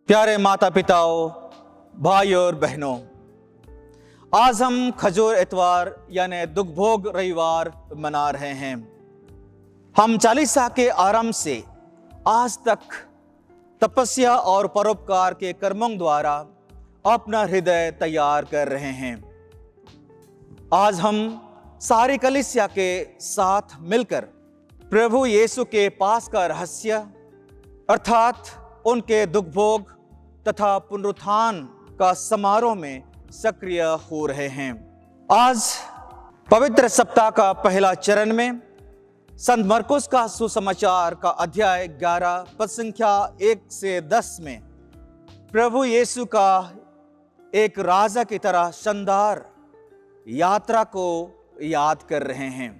प्यारे माता पिताओं, भाई और बहनों, आज हम खजूर इतवार यानी दुखभोग रविवार मना रहे हैं। हम चालीसा के आरंभ से आज तक तपस्या और परोपकार के कर्मों द्वारा अपना हृदय तैयार कर रहे हैं। आज हम सारी कलीसिया के साथ मिलकर प्रभु यीशु के पास का रहस्य अर्थात उनके दुखभोग तथा पुनरुत्थान का समारोह में सक्रिय हो रहे हैं। आज पवित्र सप्ताह का पहला चरण में संत मरकुस का सुसमाचार का अध्याय 11 पद संख्या 1 से 10 में प्रभु यीशु का एक राजा की तरह शानदार यात्रा को याद कर रहे हैं।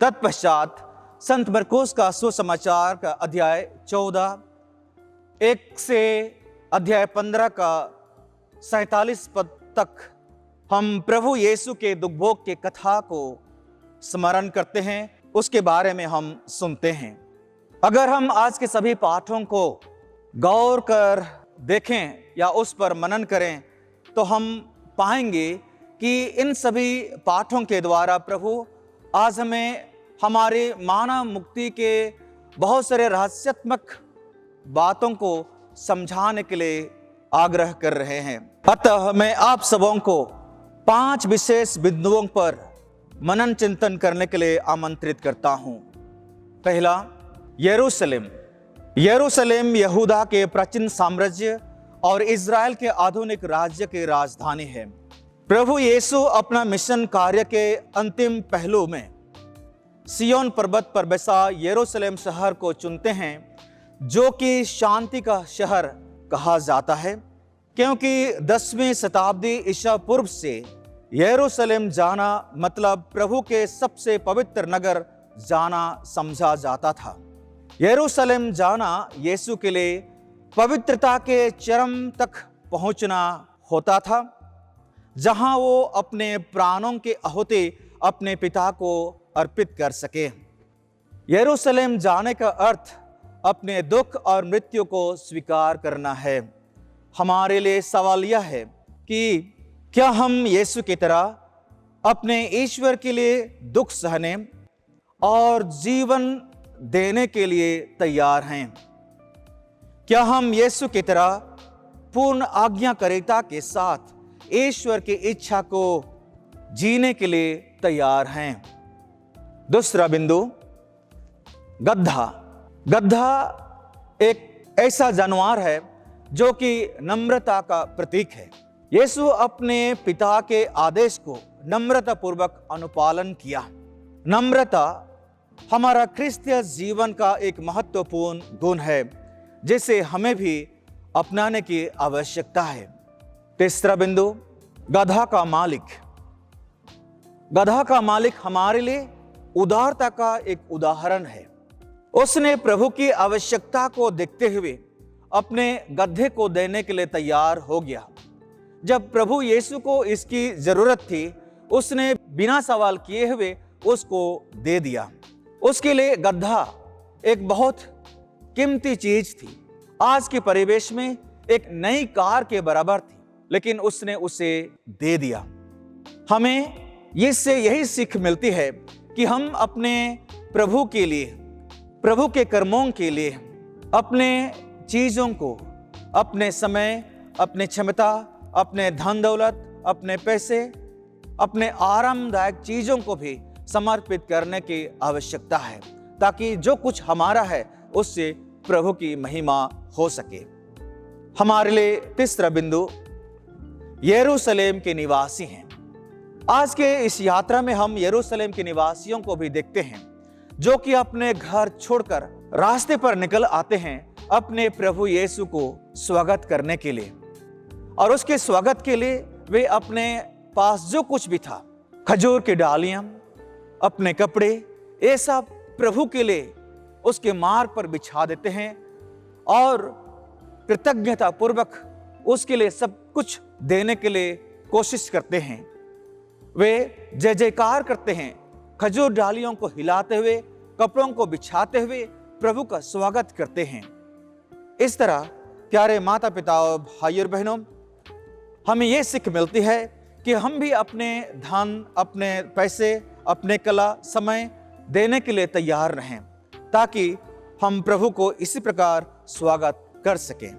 तत्पश्चात संत मरकुस का सुसमाचार का अध्याय 14 1 से अध्याय 15 का 47 पद तक हम प्रभु यीशु के दुखभोग के कथा को स्मरण करते हैं, उसके बारे में हम सुनते हैं। अगर हम आज के सभी पाठों को गौर कर देखें या उस पर मनन करें तो हम पाएंगे कि इन सभी पाठों के द्वारा प्रभु आज हमें हमारे मानव मुक्ति के बहुत सारे रहस्यात्मक बातों को समझाने के लिए आग्रह कर रहे हैं। अतः मैं आप सबों को 5 विशेष बिंदुओं पर मनन चिंतन करने के लिए आमंत्रित करता हूं। पहला, यरूशलेम। यरूशलेम यहूदा के प्राचीन साम्राज्य और इज़राइल के आधुनिक राज्य की राजधानी है। प्रभु यीशु अपना मिशन कार्य के अंतिम पहलू में सियोन पर्वत पर बसा यरूशलेम शहर को चुनते हैं, जो कि शांति का शहर कहा जाता है, क्योंकि 10वीं शताब्दी ईसा पूर्व से यरूशलेम जाना मतलब प्रभु के सबसे पवित्र नगर जाना समझा जाता था। यरूशलेम जाना यीशु के लिए पवित्रता के चरम तक पहुंचना होता था, जहां वो अपने प्राणों के आहुति अपने पिता को अर्पित कर सके। यरूशलेम जाने का अर्थ अपने दुख और मृत्यु को स्वीकार करना है। हमारे लिए सवाल यह है कि क्या हम यीशु की तरह अपने ईश्वर के लिए दुख सहने और जीवन देने के लिए तैयार हैं? क्या हम यीशु की तरह पूर्ण आज्ञाकारिता के साथ ईश्वर की इच्छा को जीने के लिए तैयार हैं? दूसरा बिंदु, गधा। गधा एक ऐसा जानवर है जो कि नम्रता का प्रतीक है। यीशु अपने पिता के आदेश को नम्रता पूर्वक अनुपालन किया। नम्रता हमारा क्रिस्तीय जीवन का एक महत्वपूर्ण गुण है, जिसे हमें भी अपनाने की आवश्यकता है। तीसरा बिंदु, गधा का मालिक। गधा का मालिक हमारे लिए उदारता का एक उदाहरण है। उसने प्रभु की आवश्यकता को देखते हुए अपने गधे को देने के लिए तैयार हो गया। जब प्रभु यीशु को इसकी जरूरत थी, उसने बिना सवाल किए हुए उसको दे दिया। उसके लिए गधा एक बहुत कीमती चीज थी। आज के परिवेश में एक नई कार के बराबर थी, लेकिन उसने उसे दे दिया। हमें इससे यही सीख मिलती है कि हम अपने प्रभु के लिए, प्रभु के कर्मों के लिए अपने चीजों को, अपने समय, अपने क्षमता, अपने धन दौलत, अपने पैसे, अपने आरामदायक चीजों को भी समर्पित करने की आवश्यकता है, ताकि जो कुछ हमारा है उससे प्रभु की महिमा हो सके। हमारे लिए तीसरा बिंदु, यरूशलेम के निवासी हैं। आज के इस यात्रा में हम यरूशलेम के निवासियों को भी देखते हैं, जो कि अपने घर छोड़कर रास्ते पर निकल आते हैं अपने प्रभु यीशु को स्वागत करने के लिए। और उसके स्वागत के लिए वे अपने पास जो कुछ भी था, खजूर की डालियां, अपने कपड़े, ये सब प्रभु के लिए उसके मार्ग पर बिछा देते हैं और कृतज्ञता पूर्वक उसके लिए सब कुछ देने के लिए कोशिश करते हैं। वे जय जयकार करते हैं, खजूर डालियों को हिलाते हुए, कपड़ों को बिछाते हुए प्रभु का स्वागत करते हैं। इस तरह प्यारे माता पिता और भाई और बहनों, हमें ये सीख मिलती है कि हम भी अपने धन, अपने पैसे, अपने कला, समय देने के लिए तैयार रहें, ताकि हम प्रभु को इसी प्रकार स्वागत कर सकें।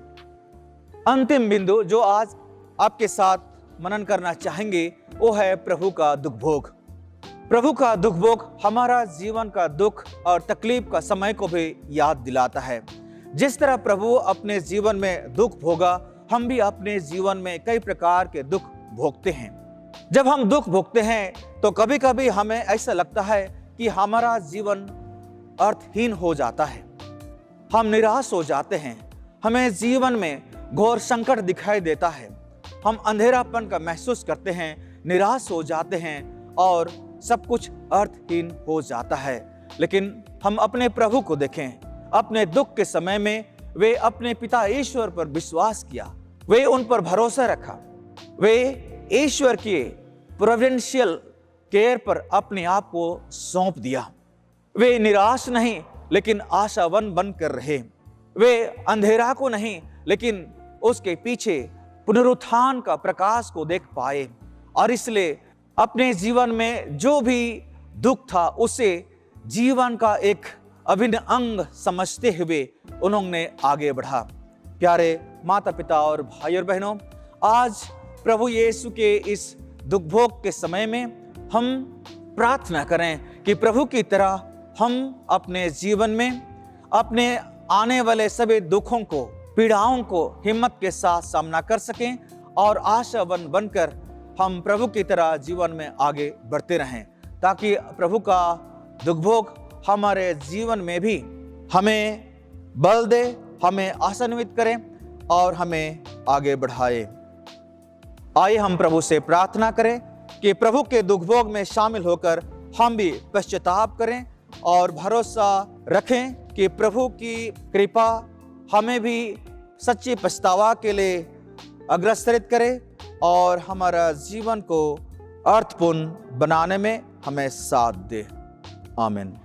अंतिम बिंदु जो आज आपके साथ मनन करना चाहेंगे वो है प्रभु का दुख भोग। प्रभु का दुख भोग हमारा जीवन का दुख और तकलीफ का समय को भी याद दिलाता है। जिस तरह प्रभु अपने जीवन में दुख भोगा, हम भी अपने जीवन में कई प्रकार के दुख भोगते हैं। जब हम दुख भोगते हैं तो कभी कभी हमें ऐसा लगता है कि हमारा जीवन अर्थहीन हो जाता है, हम निराश हो जाते हैं, हमें जीवन में घोर संकट दिखाई देता है, हम अंधेरापन का महसूस करते हैं, निराश हो जाते हैं और सब कुछ अर्थहीन हो जाता है। लेकिन हम अपने प्रभु को देखें, अपने दुख के समय में वे अपने पिता ईश्वर पर विश्वास किया, वे उन पर भरोसा रखा, वे ईश्वर के प्रोविडेंशियल केयर पर अपने आप को सौंप दिया। वे निराश नहीं लेकिन आशावान बनकर रहे। वे अंधेरा को नहीं लेकिन उसके पीछे पुनरुत्थान का प्रकाश को देख पाए, और इसलिए अपने जीवन में जो भी दुख था उसे जीवन का एक अभिन्न अंग समझते हुए उन्होंने आगे बढ़ा। प्यारे माता पिता और भाई और बहनों, आज प्रभु यीशु के इस दुख भोग के समय में हम प्रार्थना करें कि प्रभु की तरह हम अपने जीवन में अपने आने वाले सभी दुखों को, पीड़ाओं को हिम्मत के साथ सामना कर सकें और आशावान बनकर हम प्रभु की तरह जीवन में आगे बढ़ते रहें, ताकि प्रभु का दुख भोग हमारे जीवन में भी हमें बल दे, हमें आशान्वित करे और हमें आगे बढ़ाए। आइए हम प्रभु से प्रार्थना करें कि प्रभु के दुख भोग में शामिल होकर हम भी पश्चाताप करें और भरोसा रखें कि प्रभु की कृपा हमें भी सच्ची पछतावा के लिए अग्रसरित करे और हमारा जीवन को अर्थपूर्ण बनाने में हमें साथ दे। आमीन।